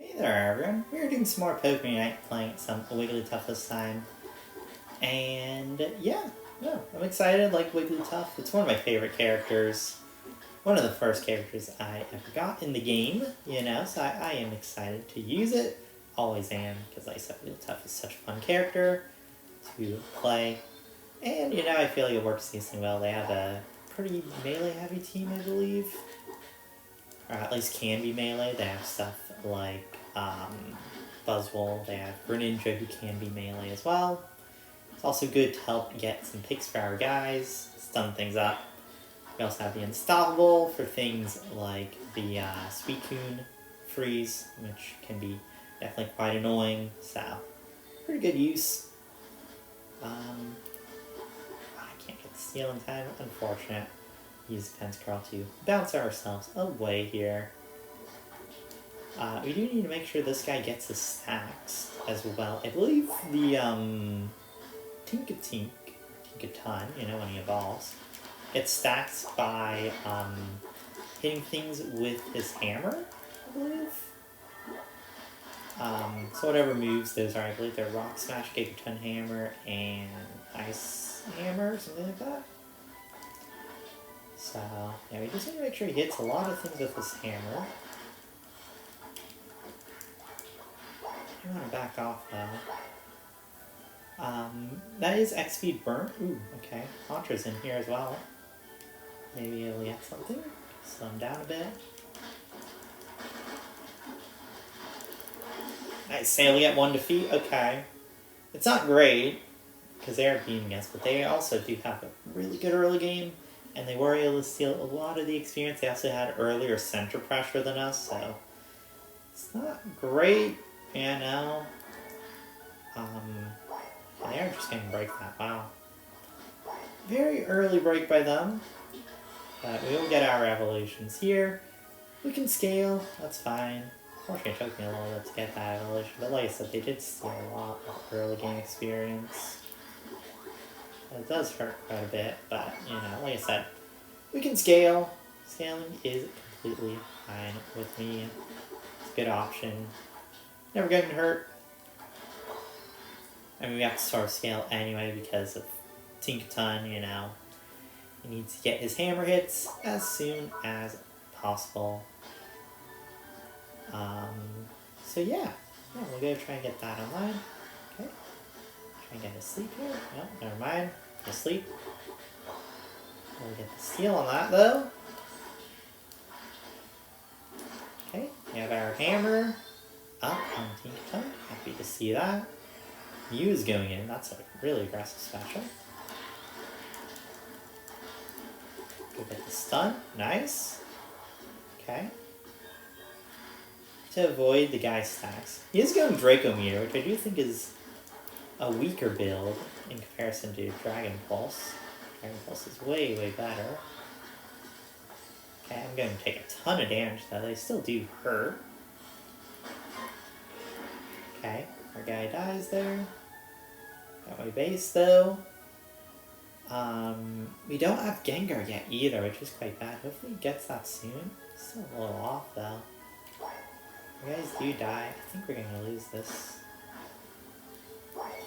Hey there everyone, we're doing some more Pokemon Unite, playing some Wigglytuff this time. And yeah, I'm excited, like Wigglytuff. It's one of my favorite characters. One of the first characters I ever got in the game, so I am excited to use it. Always am, because like I said, Wigglytuff is such a fun character to play. And I feel like it works decently well. They have a pretty melee heavy team, I believe. Or at least can be melee. They have stuff like Buzzwole. They have Greninja who can be melee as well. It's also good to help get some picks for our guys, stun things up. We also have the Unstoppable for things like the Suicune freeze, which can be definitely quite annoying. So, pretty good use. I can't get the steal in time, unfortunate. Use Defense Curl to bounce ourselves away here. We do need to make sure this guy gets his stacks as well. I believe the Tinkaton, when he evolves, gets stacks by hitting things with his hammer, I believe. So whatever moves those are, I believe they're Rock Smash, Gigaton Hammer, and Ice Hammer, something like that. So, yeah, we just need to make sure he hits a lot of things with his hammer. I want to back off, though. That is XP burnt. Ooh, okay. Contra's in here as well. Maybe he'll get something. Slow him down a bit. Nice. They only get one defeat. Okay. It's not great, because they are beating us, but they also do have a really good early game. And they were able to steal a lot of the experience. They also had earlier center pressure than us, so it's not great, They are just going to break that. Wow. Very early break by them. But we will get our evolutions here. We can scale. That's fine. Unfortunately, it took me a little bit to get that evolution. But like I said, they did steal a lot of early game experience. It does hurt quite a bit, but, like I said, we can scale. Scaling is completely fine with me. It's a good option. Never getting hurt. I mean, we have to start scale anyway because of Tinkaton, He needs to get his hammer hits as soon as possible. So yeah, we'll go try and get that online. Okay. Try and get a sleep here. No, never mind. Asleep. We'll get the steal on that though. Okay, we have our hammer up on Tinkaton. Happy to see that. Mew is going in. That's a really aggressive special. Go get the stun. Nice. Okay. To avoid the guy's stacks. He is going Draco Meteor, which I do think is a weaker build in comparison to Dragon Pulse. Dragon Pulse is way, way better. Okay, I'm going to take a ton of damage though. They still do hurt. Okay, our guy dies there. Got my base though. We don't have Gengar yet either, which is quite bad. Hopefully he gets that soon. Still a little off though. You guys do die. I think we're going to lose this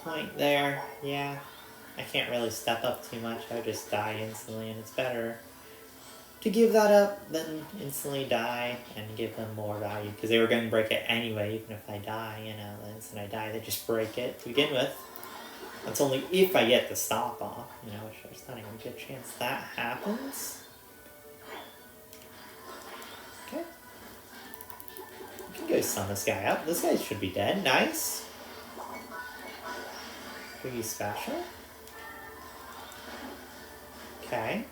point there. Yeah. I can't really step up too much. I would just die instantly, and it's better to give that up than instantly die and give them more value. Because they were going to break it anyway, even if I die, the instant I die, they just break it to begin with. That's only if I get the stop off, which there's not even a good chance that happens. Okay. We can go stun this guy up. This guy should be dead. Nice. Pretty special. Okay.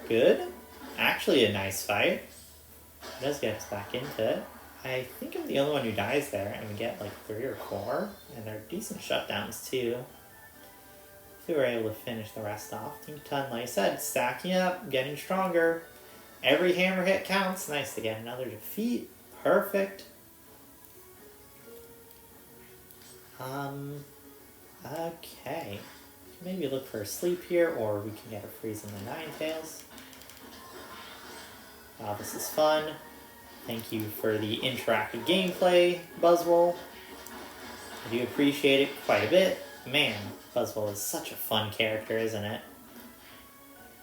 Good. Actually a nice fight. It does get us back into it. I think I'm the only one who dies there, and we get like 3 or 4, and they're decent shutdowns too. If we were able to finish the rest off. Tinkaton, like I said, stacking up, getting stronger. Every hammer hit counts. Nice to get another defeat. Perfect. Okay. Maybe look for a sleep here, or we can get a freeze in the Ninetales. Wow, this is fun. Thank you for the interactive gameplay, Buzzwole. I do appreciate it quite a bit. Man, Buzzwole is such a fun character, isn't it?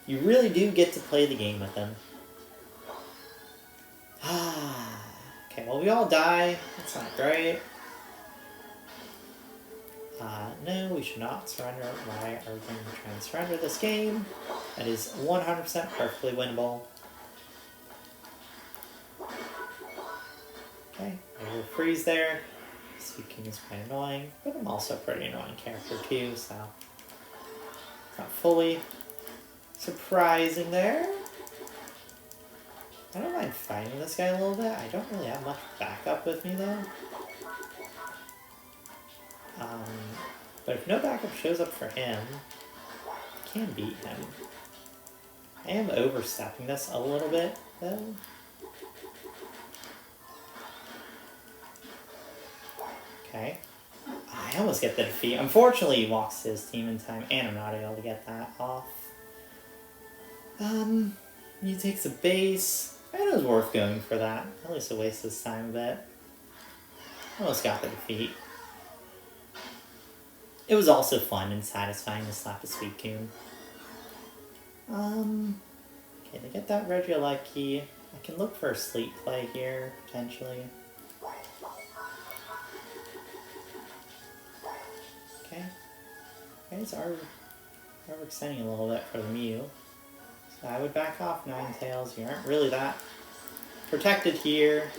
You really do get to play the game with him. Okay, well we all die. That's not great. No, we should not surrender. Why are we going to try and surrender this game? That is 100% perfectly winnable. Okay, I will freeze there. Sweet King is quite annoying, but I'm also a pretty annoying character too, so it's not fully surprising there. I don't mind fighting this guy a little bit. I don't really have much backup with me though. But if no backup shows up for him, I can beat him. I am overstepping this a little bit though. Okay. I almost get the defeat. Unfortunately, he walks to his team in time, and I'm not able to get that off. He takes a base. It was worth going for that. At least it wastes his time a bit. Almost got the defeat. It was also fun and satisfying to slap a Suicune. Okay, to get that Regielite key, I can look for a sleep play here, potentially. Okay. Guys are overextending a little bit for the Mew. So I would back off Ninetales. You aren't really that protected here.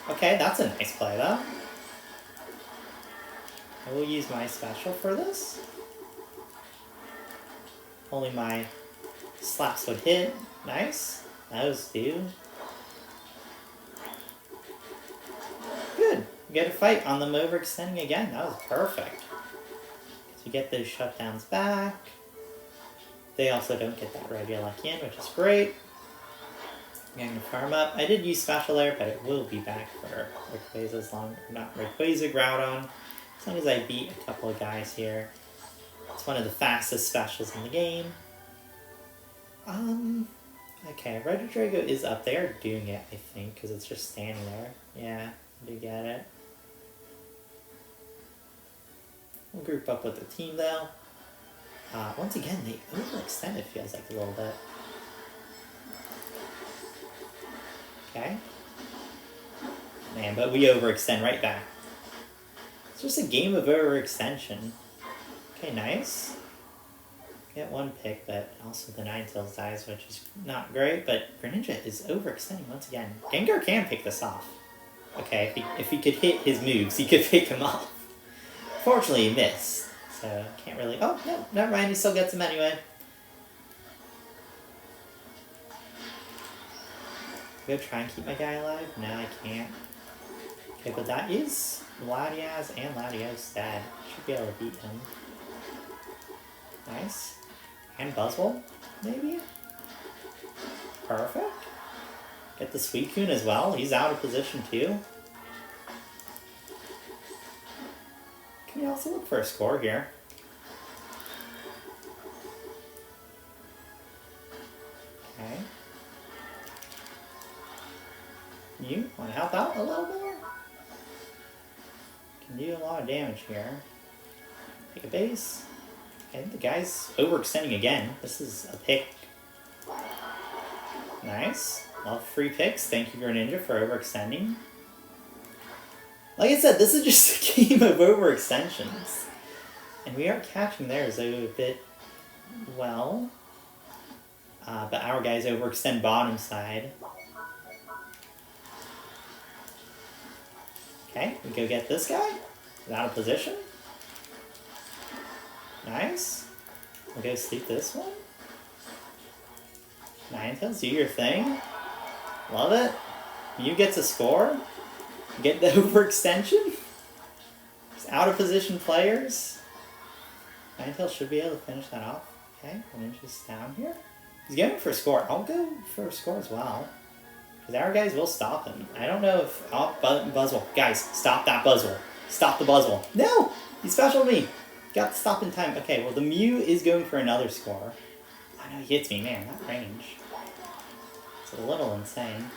Okay, that's a nice play though. I will use my special for this. Only my slaps would hit. Nice. Those do. Good. We get a fight on them overextending again. That was perfect. Because we get those shutdowns back. They also don't get that Regielite in, which is great. I'm going to farm up. I did use special there, but it will be back for Rayquaza's Rayquaza Groudon. As long as I beat a couple of guys here. It's one of the fastest specials in the game. Okay, Regidrago is up there doing it, I think, because it's just standing there. Yeah, I do get it. We'll group up with the team, though. Once again, they overextend, it feels like, a little bit. Okay. Man, but we overextend right back. It's just a game of overextension. Okay, nice. Get one pick, but also the Ninetales dies, which is not great, but Greninja is overextending once again. Gengar can pick this off. Okay, if he could hit his moves, he could pick him off. Fortunately, he missed, so can't really... Oh, no, never mind, he still gets him anyway. Go try and keep my guy alive? No, I can't. Okay, but that is Latias and Latios dead. Should be able to beat him. Nice. And Buzzwole, maybe? Perfect. Get the Suicune as well. He's out of position too. Can you also look for a score here? Okay. You want to help out a little more? Can do a lot of damage here. Take a base. And the guy's overextending again. This is a pick. Nice. Love free picks. Thank you, Greninja, for overextending. Like I said, this is just a game of overextensions. And we are catching theirs a bit well. But our guys overextend bottom side. Okay, we go get this guy. He's out of position. Nice. We'll go sleep this one. Ninetales, do your thing. Love it. You get to score. Get the overextension. Just out of position players. Ninetales should be able to finish that off. Okay, Greninja's down here. He's going for a score. I'll go for a score as well. Because our guys will stop him. I don't know if... Oh, Buzzwole. Guys, stop that Buzzwole. Stop the Buzzwole. No! He specialed me. Got to stop in time. Okay, well the Mew is going for another score. Oh no, he hits me. Man, that range. It's a little insane.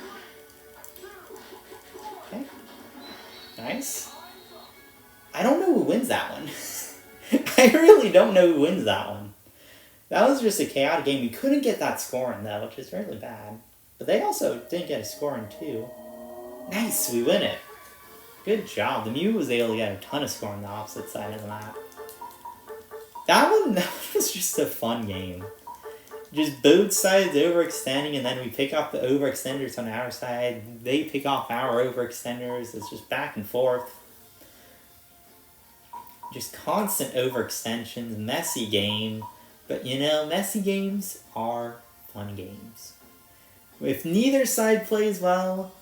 nice. I don't know who wins that one. I really don't know who wins that one. That was just a chaotic game. We couldn't get that scoring, though, which is really bad. But they also didn't get a scoring, too. Nice, we win it. Good job. The Mew was able to get a ton of score on the opposite side of the map. That one was just a fun game. Just both sides overextending, and then we pick off the overextenders on our side. They pick off our overextenders. It's just back and forth. Just constant overextensions. Messy game. But you know, messy games are fun games. If neither side plays well,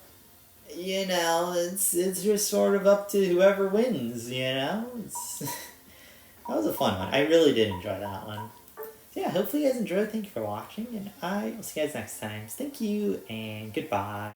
you know, it's just sort of up to whoever wins, you know? That was a fun one. I really did enjoy that one. So yeah, hopefully you guys enjoyed. Thank you for watching, and I will see you guys next time. Thank you, and goodbye.